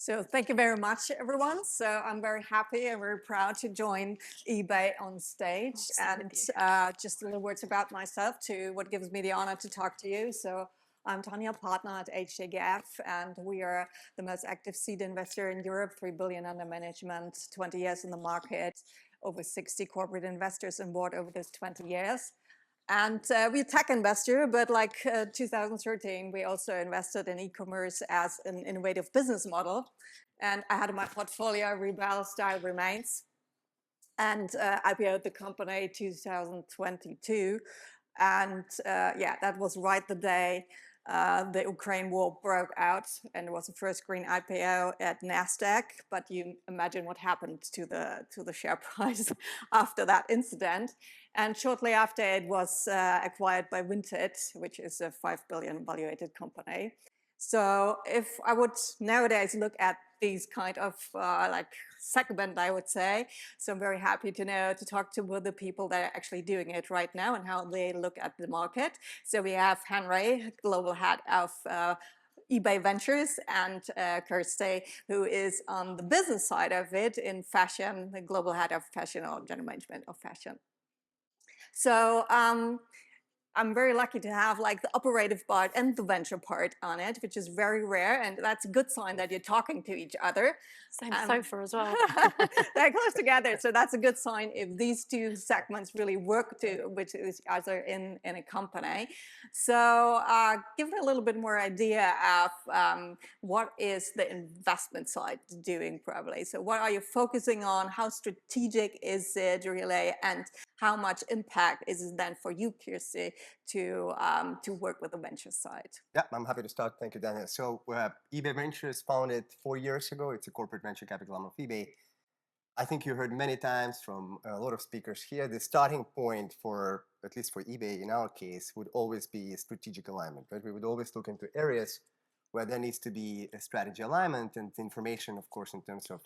So thank you very much, everyone. So I'm very happy and very proud to join eBay on stage. And just a little words about myself to what gives me the honor to talk to you. So I'm Tanya, partner at HJGF, and we are the most active seed investor in Europe, 3 billion under management, 20 years in the market, over 60 corporate investors on board over those 20 years. And we're a tech investor, but like 2013, we also invested in e-commerce as an innovative business model. And I had in my portfolio Rebel Style Remains. And IPO'd the company 2022. And yeah, that was right the day the Ukraine war broke out, and it was the first green IPO at Nasdaq. But you imagine what happened to the share price after that incident. And shortly after, it was acquired by Vinted, which is a 5 billion valuated company. So if I would nowadays look at these kind of like segment, I would say, so I'm very happy to talk to the people that are actually doing it right now and how they look at the market. So we have Henry, global head of eBay Ventures, and Kirsty, who is on the business side of it in fashion, the global head of fashion or general management of fashion. So I'm very lucky to have like the operative part and the venture part on it, which is very rare, and that's a good sign that you're talking to each other. Same sofa as well. They're close together, so that's a good sign if these two segments really work with each other in a company. So give me a little bit more idea of what is the investment side doing probably. So what are you focusing on? How strategic is it really? And how much impact is it then for you, Kirsty, to work with the venture side? Yeah, I'm happy to start. Thank you, Daniel. So eBay Ventures founded 4 years ago. It's a corporate venture capital arm of eBay. I think you heard many times from a lot of speakers here, the starting point for, at least for eBay in our case, would always be strategic alignment, right? We would always look into areas where there needs to be a strategy alignment and information, of course, in terms of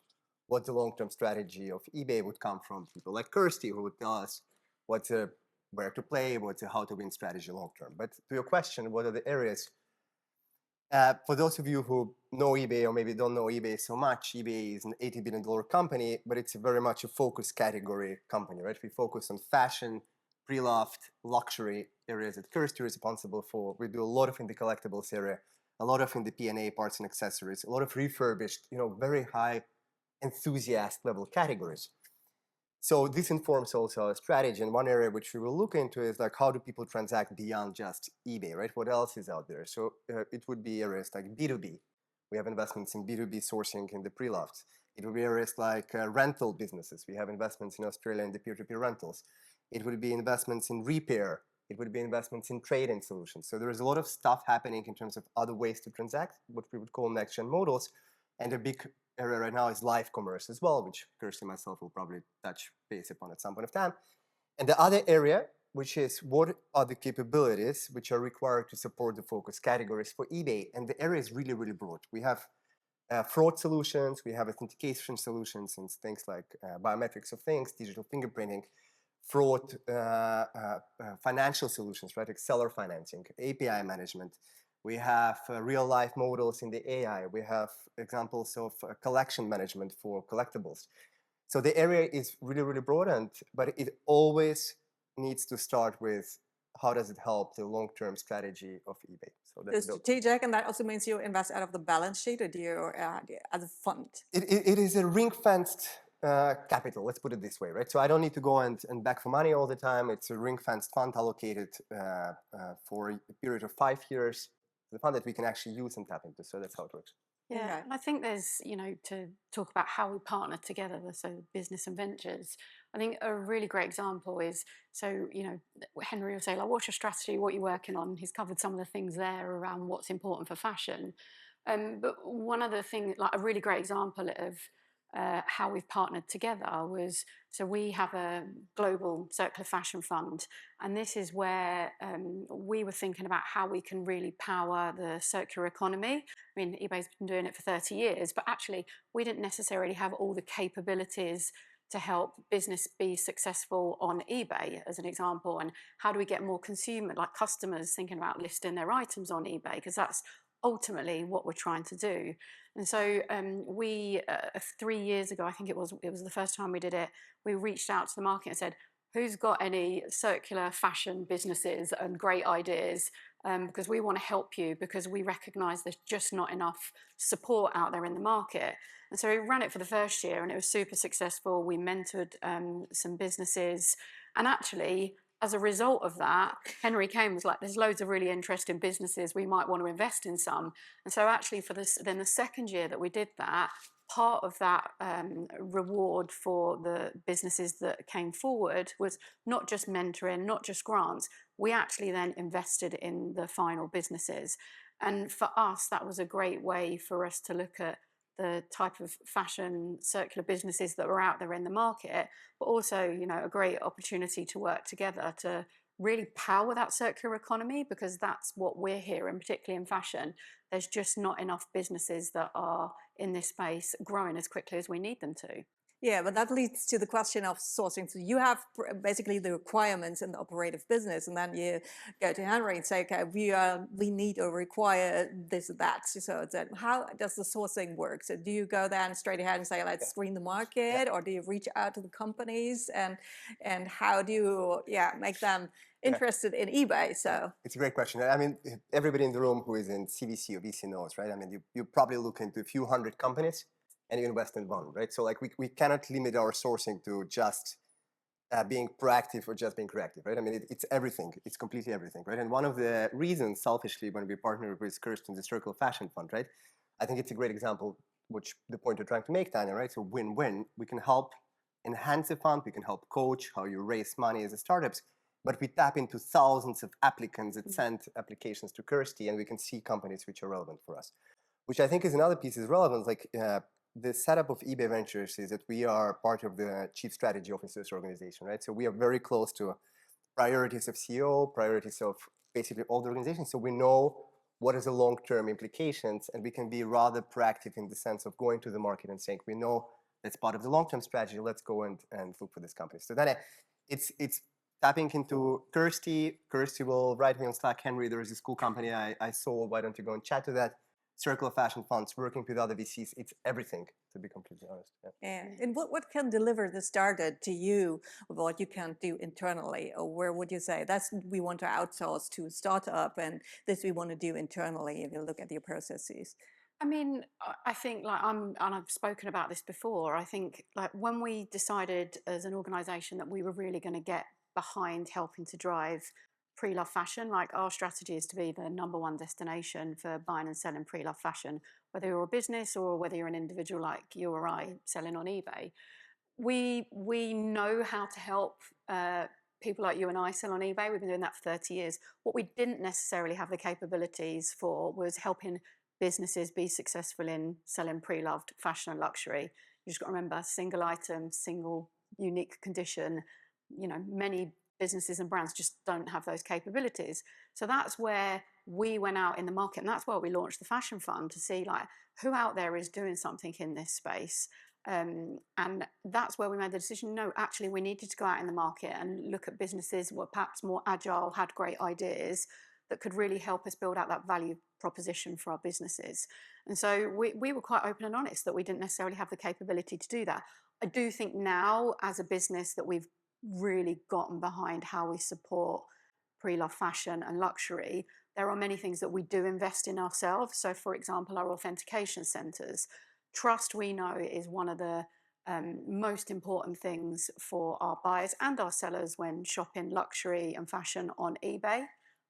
what the long-term strategy of eBay would come from people like Kirsty, who would tell us where to play, what's a how to win strategy long-term. But to your question, what are the areas? For those of you who know eBay or maybe don't know eBay so much, eBay is an $80 billion company, but it's very much a focus category company, right? We focus on fashion, pre-loved, luxury areas that Kirsty is responsible for. We do a lot of in the collectibles area, a lot of in the P&A parts and accessories, a lot of refurbished, very high enthusiast level categories. So this informs also our strategy. And one area which we will look into is like, how do people transact beyond just eBay, right? What else is out there? So it would be areas like B2B. We have investments in B2B sourcing in the pre-loved. It would be areas like rental businesses. We have investments in Australia in the peer-to-peer rentals. It would be investments in repair. It would be investments in trading solutions. So there is a lot of stuff happening in terms of other ways to transact, what we would call next-gen models. And a big area right now is live commerce as well, which Kirsty and myself will probably touch base upon at some point of time. And the other area, which is what are the capabilities which are required to support the focus categories for eBay. And the area is really, really broad. We have fraud solutions, we have authentication solutions, and things like biometrics of things, digital fingerprinting, fraud, financial solutions, right, like seller financing, API management. We have real-life models in the AI. We have examples of collection management for collectibles. So the area is really, really broad, but it always needs to start with how does it help the long-term strategy of eBay. So that's strategic, and that also means you invest out of the balance sheet, or do you as a fund? It is a ring-fenced capital, let's put it this way, right? So I don't need to go and beg for money all the time. It's a ring-fenced fund allocated for a period of 5 years. The fund that we can actually use and tap into. So that's how it works. Yeah, and I think there's, to talk about how we partner together, so business and ventures, I think a really great example is, so, Henry will say, like, what's your strategy, what you're working on? He's covered some of the things there around what's important for fashion. But one other thing, like a really great example of how we've partnered together was, so we have a global circular fashion fund, and this is where we were thinking about how we can really power the circular economy. I mean, eBay's been doing it for 30 years, but actually we didn't necessarily have all the capabilities to help business be successful on eBay, as an example. And how do we get more customers thinking about listing their items on eBay? Because that's ultimately what we're trying to do. And so we 3 years ago, I think it was the first time we did it, we reached out to the market and said, who's got any circular fashion businesses and great ideas? Because we want to help you, because we recognize there's just not enough support out there in the market. And so we ran it for the first year and it was super successful. We mentored some businesses, and actually, as a result of that, Henry came and was like, there's loads of really interesting businesses, we might want to invest in some. And so actually for this, then the second year that we did that, part of that reward for the businesses that came forward was not just mentoring, not just grants. We actually then invested in the final businesses. And for us, that was a great way for us to look at the type of fashion circular businesses that were out there in the market, but also, you know, a great opportunity to work together to really power that circular economy, because that's what we're hearing, particularly in fashion. There's just not enough businesses that are in this space growing as quickly as we need them to. Yeah, but that leads to the question of sourcing. So you have basically the requirements in the operative business, and then you go to Henry and say, okay, we need or require this or that. So then how does the sourcing work? So do you go there and straight ahead and say, let's screen the market, or do you reach out to the companies, and how do you make them interested in eBay? So it's a great question. I mean, everybody in the room who is in CVC or VC knows, right? I mean, you probably look into a few hundred companies and you invest in one, right? So like we cannot limit our sourcing to just being proactive or just being reactive, right? I mean, it's everything. It's completely everything, right? And one of the reasons, selfishly, when we partner with Kirsten, the Circle Fashion Fund, right? I think it's a great example, which the point you're trying to make, Tanya, right? So win-win. We can help enhance the fund. We can help coach how you raise money as a startups. But we tap into thousands of applicants that send applications to Kirsty, and we can see companies which are relevant for us. Which I think is another piece is relevant. Like the setup of eBay Ventures is that we are part of the Chief Strategy Officers organization, right? So we are very close to priorities of CEO, priorities of basically all the organizations. So we know what is the long-term implications, and we can be rather proactive in the sense of going to the market and saying, we know that's part of the long-term strategy. Let's go and look for this company. So then it's tapping into Kirsty. Kirsty will write me on Slack, Henry, there is this cool company I saw. Why don't you go and chat to that? Circle of Fashion Funds, working with other VCs. It's everything, to be completely honest. Yeah. And what can deliver the starter to you of what you can't do internally? Or where would you say, that's we want to outsource to a startup, and this we want to do internally if you look at your processes? I mean, I think and I've spoken about this before, I think like when we decided as an organization that we were really going to get behind helping to drive pre-loved fashion, like our strategy is to be the #1 destination for buying and selling pre-loved fashion, whether you're a business or whether you're an individual like you or I selling on eBay. We know how to help people like you and I sell on eBay. We've been doing that for 30 years. What we didn't necessarily have the capabilities for was helping businesses be successful in selling pre-loved fashion and luxury. You just got to remember, single item, single unique condition. You know, many businesses and brands just don't have those capabilities. So that's where we went out in the market, and that's why we launched the Fashion Fund, to see like who out there is doing something in this space. And that's where we made the decision, no, actually we needed to go out in the market and look at businesses who were perhaps more agile, had great ideas that could really help us build out that value proposition for our businesses. And so we were quite open and honest that we didn't necessarily have the capability to do that. I do think now as a business that we've really gotten behind how we support pre-loved fashion and luxury. There are many things that we do invest in ourselves. So for example, our authentication centers. Trust, we know, is one of the most important things for our buyers and our sellers when shopping luxury and fashion on eBay.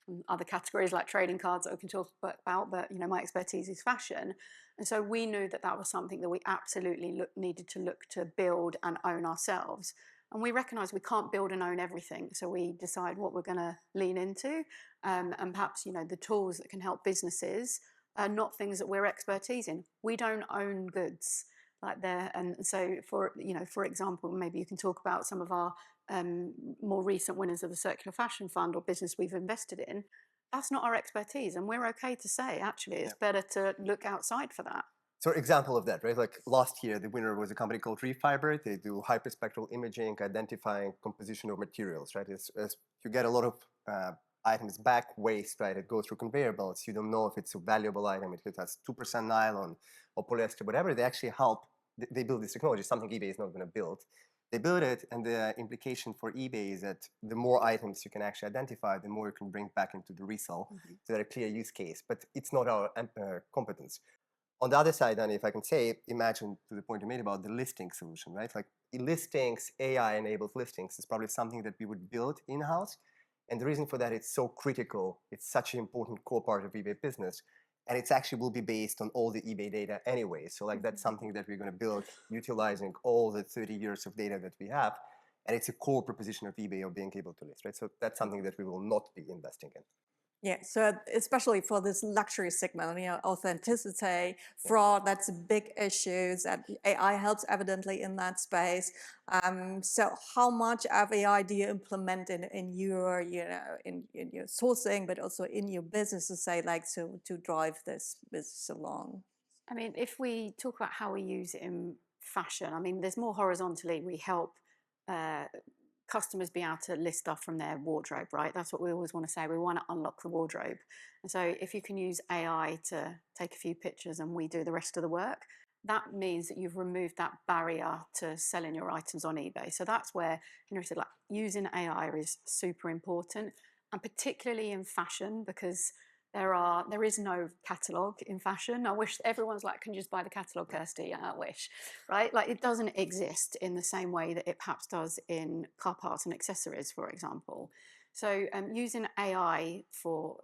And other categories like trading cards that we can talk about, but you know, my expertise is fashion. And so we knew that that was something that we absolutely needed to look to build and own ourselves. And we recognize we can't build and own everything. So we decide what we're going to lean into, and perhaps, you know, the tools that can help businesses are not things that we're expertise in. We don't own goods like there. And so for example, maybe you can talk about some of our more recent winners of the Circular Fashion Fund or business we've invested in. That's not our expertise. And we're okay to say, actually, it's better to look outside for that. So example of that, right? Like last year, the winner was a company called Reef. They do hyperspectral imaging, identifying composition of materials, right? As you get a lot of items back, waste, right? It goes through conveyor belts. You don't know if it's a valuable item, if it has 2% nylon or polyester, whatever. They actually help. They build this technology, something eBay is not going to build. They build it, and the implication for eBay is that the more items you can actually identify, the more you can bring back into the resale. So that's a clear use case, but it's not our competence. On the other side, then, if I can say, imagine to the point you made about the listing solution, right? Like listings, AI-enabled listings is probably something that we would build in-house. And the reason for that, it's so critical. It's such an important core part of eBay business. And it's actually will be based on all the eBay data anyway. So like that's something that we're going to build utilizing all the 30 years of data that we have. And it's a core proposition of eBay of being able to list, right? So that's something that we will not be investing in. Yeah, so especially for this luxury segment, authenticity, fraud, that's a big issue that AI helps evidently in that space. So how much of AI do you implement in your, in your sourcing, but also in your business to say like, so to drive this business along? I mean, if we talk about how we use it in fashion, I mean, there's more horizontally, we help customers be able to list stuff from their wardrobe, right? That's what we always want to say. We want to unlock the wardrobe. And so if you can use AI to take a few pictures and we do the rest of the work, that means that you've removed that barrier to selling your items on eBay. So that's where Henry said, like, using AI is super important, and particularly in fashion, because there is no catalogue in fashion. I wish everyone's like, can you just buy the catalogue, Kirsty? Yeah, I wish, right? Like it doesn't exist in the same way that it perhaps does in car parts and accessories, for example. So using AI for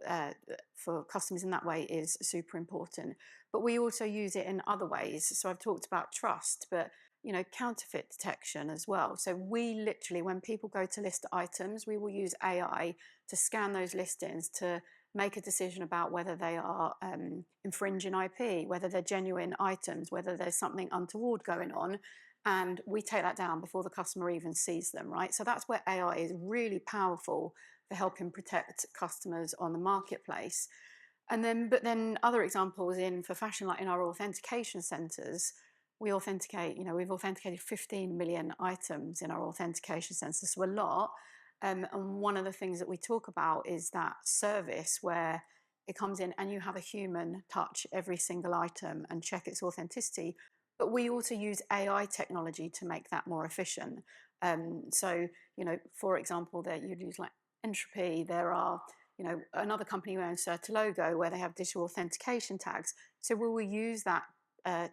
customers in that way is super important. But we also use it in other ways. So I've talked about trust, but counterfeit detection as well. So we literally, when people go to list items, we will use AI to scan those listings to make a decision about whether they are infringing IP, whether they're genuine items, whether there's something untoward going on. And we take that down before the customer even sees them, right? So that's where AI is really powerful for helping protect customers on the marketplace. But then other examples for fashion, like in our authentication centers, we authenticate, we've authenticated 15 million items in our authentication centers, so a lot. And one of the things that we talk about is that service where it comes in and you have a human touch every single item and check its authenticity. But we also use AI technology to make that more efficient. So, for example, that you'd use like Entropy. There are, another company who owns Certilogo where they have digital authentication tags. So we will use that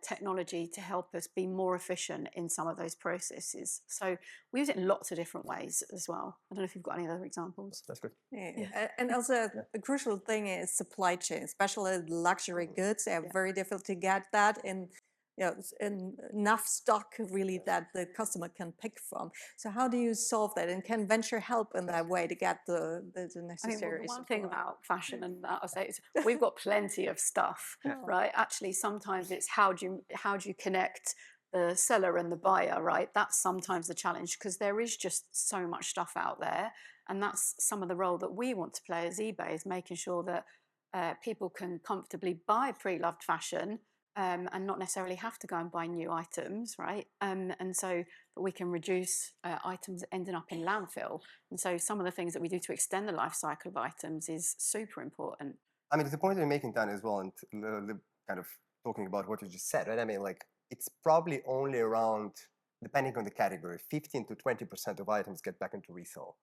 technology to help us be more efficient in some of those processes. So we use it in lots of different ways as well. I don't know if you've got any other exampple. That's good. Yeah. And also the crucial thing is supply chain, especially luxury goods. They're very difficult to get that in enough stock really that the customer can pick from. So how do you solve that? And can venture help in that way to get the necessary one support? thing about fashion, and that I'll say, is we've got plenty of stuff, right? Actually, sometimes it's how do you connect the seller and the buyer, right? That's sometimes the challenge, because there is just so much stuff out there. And that's some of the role that we want to play as eBay, is making sure that people can comfortably buy pre-loved fashion and not necessarily have to go and buy new items, right? And so that we can reduce items ending up in landfill. And so some of the things that we do to extend the life cycle of items is super important. I mean, the point you're making, Dan, as well, and kind of talking about what you just said, right? I mean, like, it's probably only around, depending on the category, 15 to 20% of items get back into resale.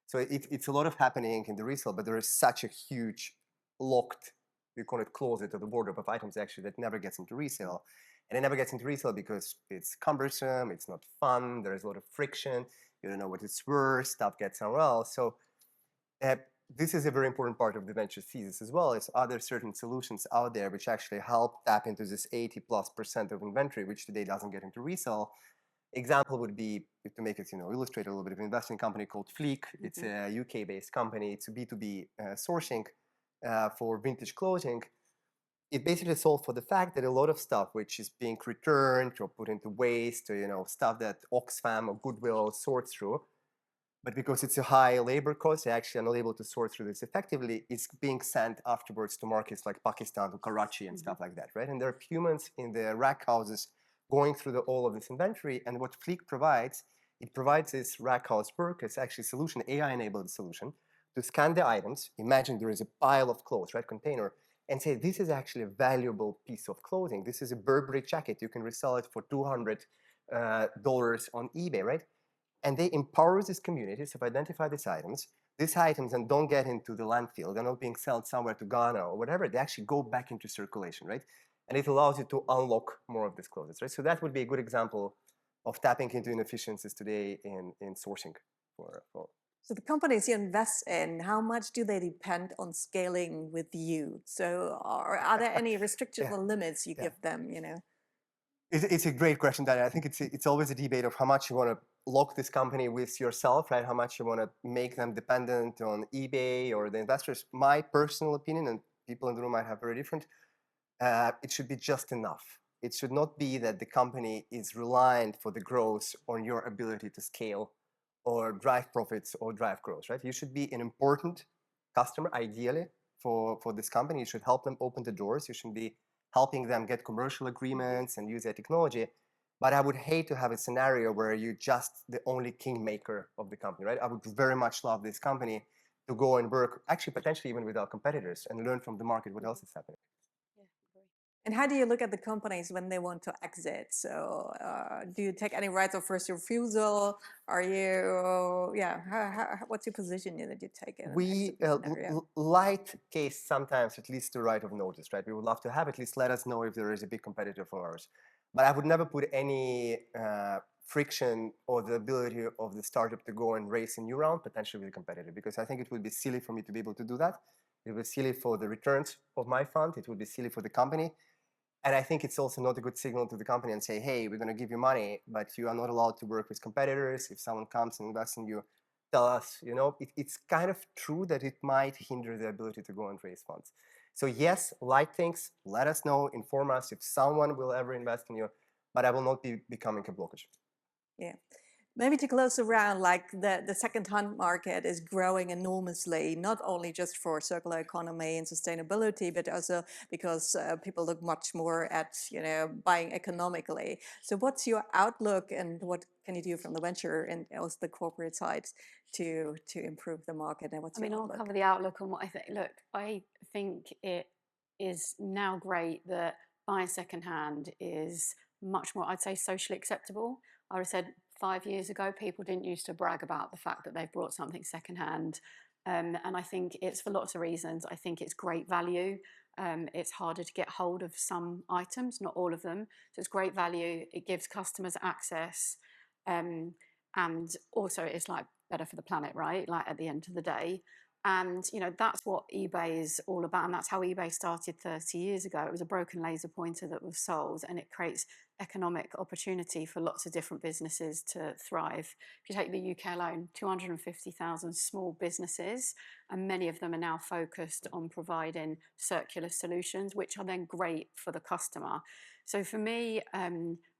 So it's a lot of happening in the resale, but there is such a huge locked, we call it closet, or the wardrobe of items actually that never gets into resale. And it never gets into resale because it's cumbersome, it's not fun, there's a lot of friction, you don't know what it's worth, stuff gets somewhere else. So this is a very important part of the venture thesis as well. Is are there certain solutions out there which actually help tap into this 80+% of inventory, which today doesn't get into resale? Example would be, to make it illustrate a little bit, of an investing company called Fleek. It's a UK-based company. It's a B2B sourcing for vintage clothing. It basically solved for the fact that a lot of stuff which is being returned or put into waste, or stuff that Oxfam or Goodwill sorts through, but because it's a high labor cost, they actually are not able to sort through this effectively. It's being sent afterwards to markets like Pakistan, to Karachi and stuff like that, right? And there are humans in the rack houses going through all of this inventory. And what Fleek provides, it provides this rack house work. It's actually a solution, AI-enabled solution, to scan the items. Imagine there is a pile of clothes, right, container, and say, this is actually a valuable piece of clothing. This is a Burberry jacket. You can resell it for $200 on eBay, right? And they empower these communities to identify these items and don't get into the landfill. They're not being sold somewhere to Ghana or whatever. They actually go back into circulation, right? And it allows you to unlock more of these clothes, right? So that would be a good example of tapping into inefficiencies today in sourcing for. So the companies you invest in, how much do they depend on scaling with you? So are there any restrictions or limits you give them, you know? It's a great question, Daniel. I think it's always a debate of how much you want to lock this company with yourself, right? How much you want to make them dependent on eBay or the investors. My personal opinion, and people in the room might have very different, it should be just enough. It should not be that the company is reliant for the growth on your ability to scale or drive profits or drive growth, right? You should be an important customer, ideally, for this company. You should help them open the doors. You should be helping them get commercial agreements and use their technology. But I would hate to have a scenario where you're just the only kingmaker of the company, right? I would very much love this company to go and work, actually potentially even with our competitors, and learn from the market what else is happening. And how do you look at the companies when they want to exit? So do you take any rights of first refusal? Are you, what's your position that you take in We, light case sometimes at least the right of notice, right? We would love to have at least let us know if there is a big competitor for ours. But I would never put any friction or the ability of the startup to go and raise a new round, potentially with a competitor, because I think it would be silly for me to be able to do that. It would be silly for the returns of my fund. It would be silly for the company. And I think it's also not a good signal to the company and say, hey, we're going to give you money, but you are not allowed to work with competitors. If someone comes and invests in you, tell us, you know, it's kind of true that it might hinder the ability to go and raise funds. So yes, like things, let us know, inform us if someone will ever invest in you, but I will not be becoming a blockage. Yeah. Maybe to close around, like the second-hand market is growing enormously, not only just for circular economy and sustainability, but also because people look much more at, you know, buying economically. So what's your outlook, and what can you do from the venture and also the corporate side to improve the market? And what's your outlook? I'll cover the outlook on what I think. Look, I think it is now great that buying secondhand is much more, I'd say, socially acceptable. I would have said 5 years ago, people didn't used to brag about the fact that they've brought something secondhand. And I think it's for lots of reasons. I think it's great value. It's harder to get hold of some items, not all of them. So it's great value. It gives customers access. And also it's like better for the planet, right? Like at the end of the day. And, you know, that's what eBay is all about. And that's how eBay started 30 years ago. It was a broken laser pointer that was sold, and it creates economic opportunity for lots of different businesses to thrive. If you take the UK alone, 250,000 small businesses, and many of them are now focused on providing circular solutions, which are then great for the customer. So for me,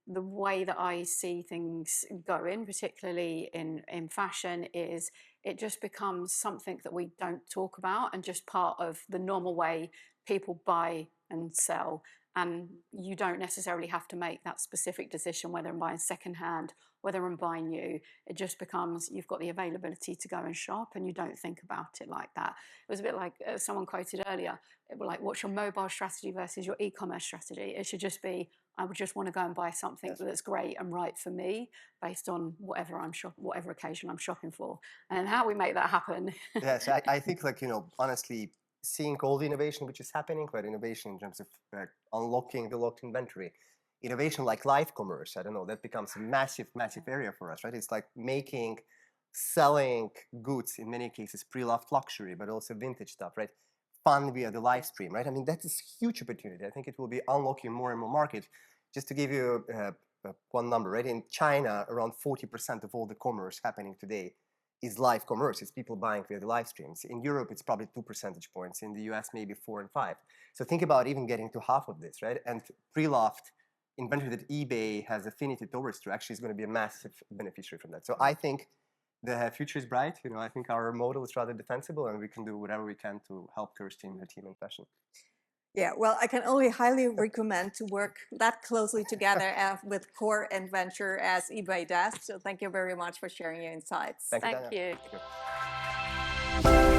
the way that I see things going, particularly in fashion, is it just becomes something that we don't talk about and just part of the normal way people buy and sell. And you don't necessarily have to make that specific decision whether I'm buying secondhand, whether I'm buying new. It just becomes you've got the availability to go and shop, and you don't think about it like that. It was a bit like someone quoted earlier, it was like, what's your mobile strategy versus your e-commerce strategy? It should just be, I would just want to go and buy something that's great and right for me based on whatever whatever occasion I'm shopping for. And how we make that happen. Yes, I think, like, you know, honestly, seeing all the innovation which is happening, right? Innovation in terms of unlocking the locked inventory, innovation like live commerce, I don't know, that becomes a massive, massive area for us, right? It's like selling goods, in many cases, pre-loved luxury, but also vintage stuff, right? Fun via the live stream, right? I mean, that is a huge opportunity. I think it will be unlocking more and more market. Just to give you one number, right? In China, around 40% of all the commerce happening today is live commerce. It's people buying via the live streams. In Europe, it's probably 2 percentage points. In the US, maybe 4 and 5. So think about even getting to half of this, right? And pre-loved inventory that eBay has affinity towards to actually is going to be a massive beneficiary from that. So I think the future is bright. You know, I think our model is rather defensible, and we can do whatever we can to help Kirsty and her team in fashion. Yeah, well, I can only highly recommend to work that closely together with core and venture as eBay does. So thank you very much for sharing your insights. Thank you. Thank you.